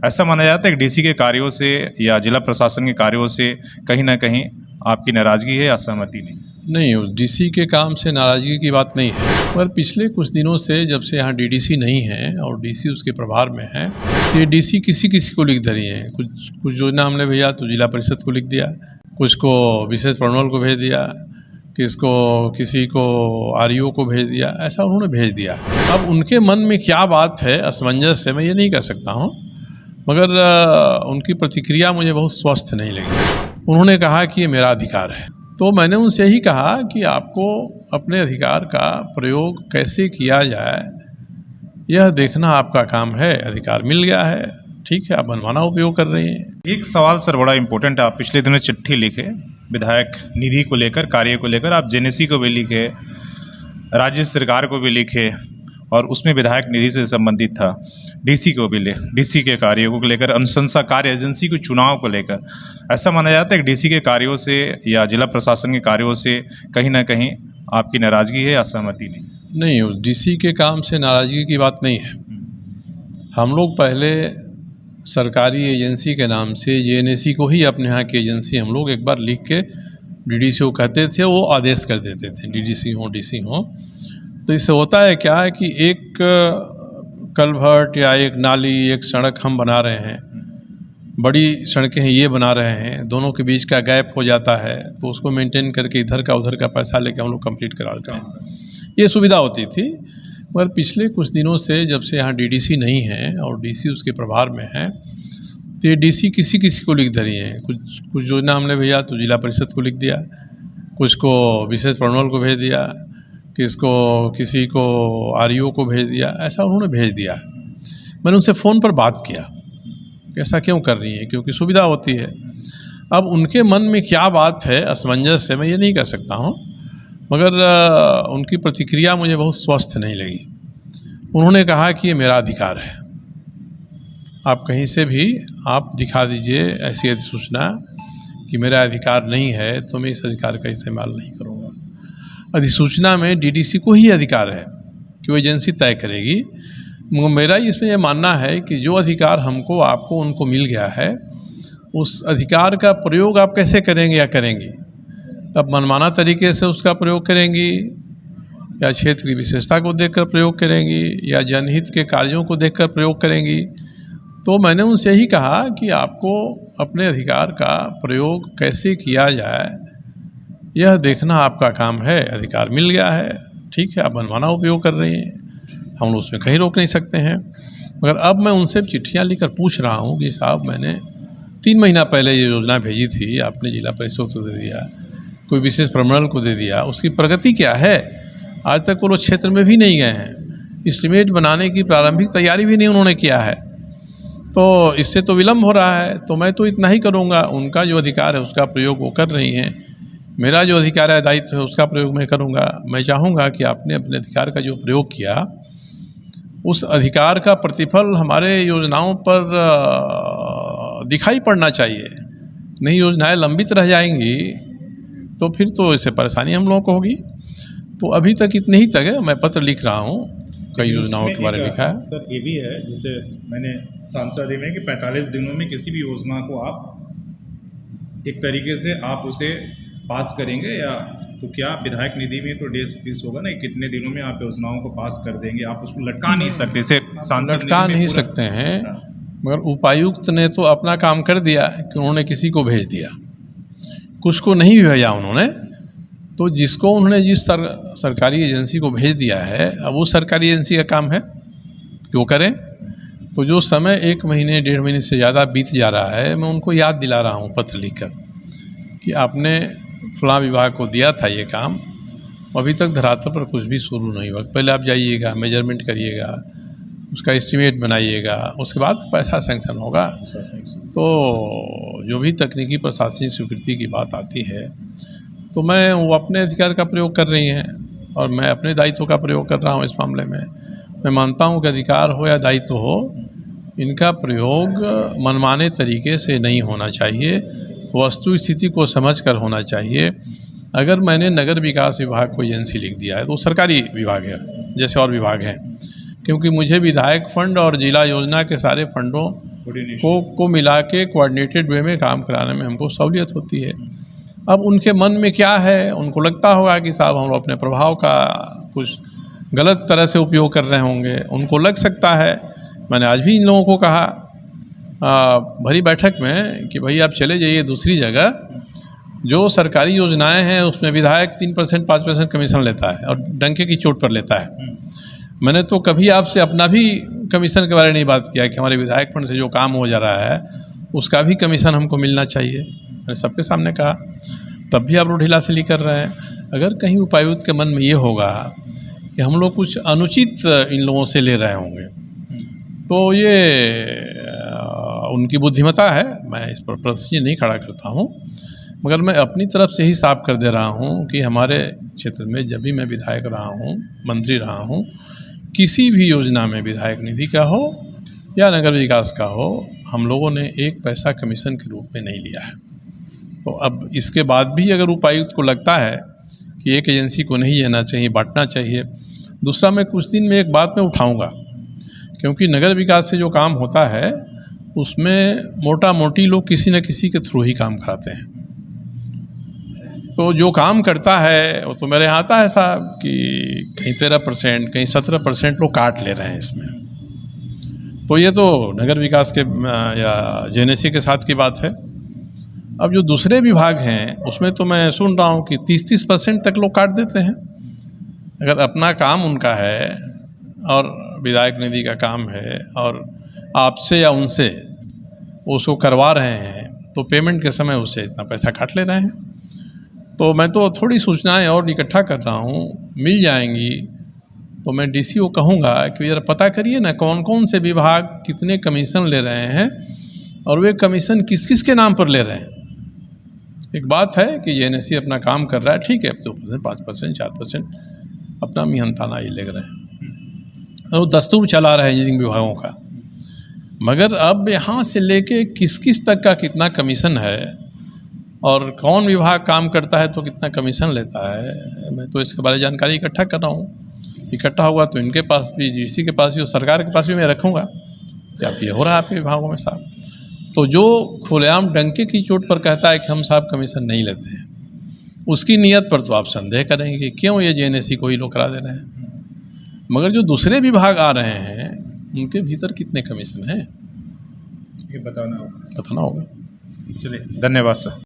ऐसा माना जाता है कि डीसी के कार्यों से या जिला प्रशासन के कार्यों से कहीं ना कहीं आपकी नाराज़गी है या सहमति नहीं? नहीं, उस डीसी के काम से नाराज़गी की बात नहीं है, पर पिछले कुछ दिनों से जब से यहाँ डीडीसी नहीं है और डीसी उसके प्रभार में है, तो ये डीसी किसी को लिख दे रही हैं। कुछ योजना हमने भेजा तो जिला परिषद को लिख दिया, कुछ को विशेष प्रमंडल को भेज दिया, किसी को आरईओ को भेज दिया, ऐसा उन्होंने भेज दिया। अब उनके मन में क्या बात है असमंजस है, मैं ये नहीं कह सकता हूँ, मगर उनकी प्रतिक्रिया मुझे बहुत स्वस्थ नहीं लगी। उन्होंने कहा कि ये मेरा अधिकार है, तो मैंने उनसे यही कहा कि आपको अपने अधिकार का प्रयोग कैसे किया जाए यह देखना आपका काम है। अधिकार मिल गया है, ठीक है, आप मनमाना उपयोग कर रहे हैं। एक सवाल सर बड़ा इम्पोर्टेंट है। आप पिछले दिनों चिट्ठी लिखे विधायक निधि को लेकर, कार्य को लेकर, आप जेनेसी को भी लिखे, राज्य सरकार को भी लिखे और उसमें विधायक निधि से संबंधित था, डीसी को भी डीसी के कार्यों को लेकर, अनुशंसा कार्य एजेंसी के चुनाव को लेकर। ऐसा माना जाता है कि डीसी के कार्यों से या जिला प्रशासन के कार्यों से कहीं ना कहीं आपकी नाराज़गी है या सहमति नहीं? नहीं, उस डीसी के काम से नाराज़गी की बात नहीं है। हम लोग पहले सरकारी एजेंसी के नाम से जेएनएसी को ही अपने यहाँ की एजेंसी हम लोग एक बार लिख के डीडीसी को कहते थे, वो आदेश कर देते थे, डीडीसी हो डीसी हो। तो इससे होता है क्या है कि एक कल्वर्ट या एक नाली, एक सड़क हम बना रहे हैं, बड़ी सड़कें हैं ये बना रहे हैं, दोनों के बीच का गैप हो जाता है, तो उसको मेंटेन करके इधर का उधर का पैसा लेके हम लोग कंप्लीट करा देते हैं, ये सुविधा होती थी। मगर पिछले कुछ दिनों से जब से यहाँ डीडीसी नहीं है और डीसी उसके प्रभार में है, तो ये डीसी किसी को लिख दे रही हैं। कुछ योजना हमने भेजा तो जिला परिषद को लिख दिया, कुछ को विशेष प्रमंडल को भेज दिया, किसी को आरईओ को भेज दिया, ऐसा उन्होंने भेज दिया। मैंने उनसे फ़ोन पर बात किया कि ऐसा क्यों कर रही हैं, क्योंकि सुविधा होती है। अब उनके मन में क्या बात है असमंजस है, मैं ये नहीं कह सकता हूँ, मगर उनकी प्रतिक्रिया मुझे बहुत स्वस्थ नहीं लगी। उन्होंने कहा कि ये मेरा अधिकार है, आप कहीं से भी आप दिखा दीजिए ऐसी अधिसूचना कि मेरा अधिकार नहीं है, तो मैं इस अधिकार का इस्तेमाल नहीं करूँगा। अधिसूचना में डीडीसी को ही अधिकार है कि वो एजेंसी तय करेगी। मेरा इसमें यह मानना है कि जो अधिकार हमको आपको उनको मिल गया है, उस अधिकार का प्रयोग आप कैसे करेंगे या करेंगी। अब मनमाना तरीके से उसका प्रयोग करेंगी या क्षेत्र की विशेषता को देखकर प्रयोग करेंगी या जनहित के कार्यों को देखकर प्रयोग करेंगी। तो मैंने उनसे यही कहा कि आपको अपने अधिकार का प्रयोग कैसे किया जाए यह देखना आपका काम है। अधिकार मिल गया है, ठीक है, आप मनमाना उपयोग कर रहे हैं, हम उसमें कहीं रोक नहीं सकते हैं। मगर अब मैं उनसे चिट्ठियाँ लिखकर पूछ रहा हूँ कि साहब मैंने 3 महीना पहले ये योजना भेजी थी, आपने जिला परिषद को दे दिया, कोई विशेष प्रमंडल को दे दिया, उसकी प्रगति क्या है? आज तक वो लोग क्षेत्र में भी नहीं गए हैं, एस्टीमेट बनाने की प्रारंभिक तैयारी भी नहीं उन्होंने किया है, तो इससे तो विलम्ब हो रहा है। तो मैं तो इतना ही करूँगा, उनका जो अधिकार है उसका प्रयोग वो कर रही हैं, मेरा जो अधिकार है दायित्व है उसका प्रयोग मैं करूँगा। मैं चाहूँगा कि आपने अपने अधिकार का जो प्रयोग किया, उस अधिकार का प्रतिफल हमारे योजनाओं पर दिखाई पड़ना चाहिए। नहीं योजनाएं लंबित रह जाएंगी तो फिर तो इससे परेशानी हम लोगों को होगी। तो अभी तक इतने ही तक है, मैं पत्र लिख रहा हूँ, कई योजनाओं के बारे में लिखा है। सर ये भी है, जैसे मैंने सांसद में कि 45 दिनों में किसी भी योजना को आप एक तरीके से आप उसे पास करेंगे, या तो क्या विधायक निधि में तो डेज फीस होगा ना, कितने दिनों में आप योजनाओं को पास कर देंगे, आप उसको लटका नहीं सकते, इसे सांसद लटका नहीं सकते हैं। मगर उपायुक्त ने तो अपना काम कर दिया कि उन्होंने किसी को भेज दिया, कुछ को नहीं भेजा उन्होंने। तो जिसको उन्होंने जिस सरकारी एजेंसी को भेज दिया है, अब वो सरकारी एजेंसी का काम है कि वो करें। तो जो समय 1 महीने 1.5 महीने से ज़्यादा बीत जा रहा है, मैं उनको याद दिला रहा हूँ पत्र लिखकर कि आपने फलां विभाग को दिया था ये काम, अभी तक धरातल पर कुछ भी शुरू नहीं हुआ। पहले आप जाइएगा, मेजरमेंट करिएगा, उसका एस्टीमेट बनाइएगा, उसके बाद पैसा सैंक्शन होगा। तो जो भी तकनीकी प्रशासनिक स्वीकृति की बात आती है, तो मैं वो अपने अधिकार का प्रयोग कर रही हैं और मैं अपने दायित्व का प्रयोग कर रहा हूँ। इस मामले में मैं मानता हूँ कि अधिकार हो या दायित्व हो, इनका प्रयोग मनमाने तरीके से नहीं होना चाहिए, वस्तु स्थिति को समझकर होना चाहिए। अगर मैंने नगर विकास विभाग को एजेंसी लिख दिया है तो सरकारी विभाग है जैसे और विभाग हैं, क्योंकि मुझे विधायक फंड और जिला योजना के सारे फंडों को मिला के कोऑर्डिनेटेड वे में काम कराने में हमको सहूलियत होती है। अब उनके मन में क्या है, उनको लगता होगा कि साहब हम अपने प्रभाव का कुछ गलत तरह से उपयोग कर रहे होंगे, उनको लग सकता है। मैंने आज भी इन लोगों को कहा भरी बैठक में कि भाई आप चले जाइए दूसरी जगह, जो सरकारी योजनाएं हैं उसमें विधायक 3% 5% कमीशन लेता है और डंके की चोट पर लेता है। मैंने तो कभी आपसे अपना भी कमीशन के बारे में नहीं बात किया कि हमारे विधायक फंड से जो काम हो जा रहा है उसका भी कमीशन हमको मिलना चाहिए। मैंने सबके सामने कहा, तब भी आप रूढ़िलासी कर रहे हैं। अगर कहीं उपायुक्त के मन में ये होगा कि हम लोग कुछ अनुचित इन लोगों से ले रहे होंगे, तो ये उनकी बुद्धिमत्ता है, मैं इस पर प्रश्न नहीं खड़ा करता हूँ। मगर मैं अपनी तरफ से ही साफ कर दे रहा हूँ कि हमारे क्षेत्र में जब भी मैं विधायक रहा हूँ, मंत्री रहा हूँ, किसी भी योजना में विधायक निधि का हो या नगर विकास का हो, हम लोगों ने एक पैसा कमीशन के रूप में नहीं लिया है। तो अब इसके बाद भी अगर उपायुक्त को लगता है कि एक एजेंसी को नहीं लेना चाहिए, बांटना चाहिए। दूसरा, मैं कुछ दिन में एक बात मैं उठाऊंगा, क्योंकि नगर विकास से जो काम होता है उसमें मोटा मोटी लोग किसी न किसी के थ्रू ही काम कराते हैं। तो जो काम करता है वो तो मेरे यहाँ आता है साहब कि कहीं 13%, कहीं 17% लोग काट ले रहे हैं इसमें। तो ये तो नगर विकास के या जेएनएससी के साथ की बात है। अब जो दूसरे विभाग हैं उसमें तो मैं सुन रहा हूँ कि 30% तक लोग काट देते हैं। अगर अपना काम उनका है और विधायक निधि का काम है और आपसे या उनसे उसको करवा रहे हैं, तो पेमेंट के समय उससे इतना पैसा काट ले रहे हैं। तो मैं तो थोड़ी सूचनाएं और इकट्ठा कर रहा हूँ, मिल जाएंगी तो मैं डीसी को कहूँगा कि ज़रा पता करिए ना कौन कौन से विभाग कितने कमीशन ले रहे हैं और वे कमीशन किस किस के नाम पर ले रहे हैं। एक बात है कि जेएनएससी अपना काम कर रहा है, ठीक है, 2%, 5%, 4% अपना मिहनताना ही ले रहे हैं और दस्तूर चला रहा है इंजीनियरिंग विभागों का। मगर अब यहाँ से लेके किस किस तक का कितना कमीशन है और कौन विभाग काम करता है तो कितना कमीशन लेता है, मैं तो इसके बारे में जानकारी इकट्ठा कर रहा हूँ। इकट्ठा होगा तो इनके पास भी, डीसी के पास भी और सरकार के पास भी मैं रखूँगा कि आप ये हो रहा है आपके विभागों में साहब। तो जो खुलेआम डंके की चोट पर कहता है कि हम साहब कमीशन नहीं लेते हैं, उसकी नीयत पर तो आप संदेह करेंगे कि क्यों ये जेएनएससी को ही लोग करा दे रहे हैं। मगर जो दूसरे विभाग आ रहे हैं उनके भीतर कितने कमीशन हैं ये बताना होगा। चलिए, धन्यवाद सर।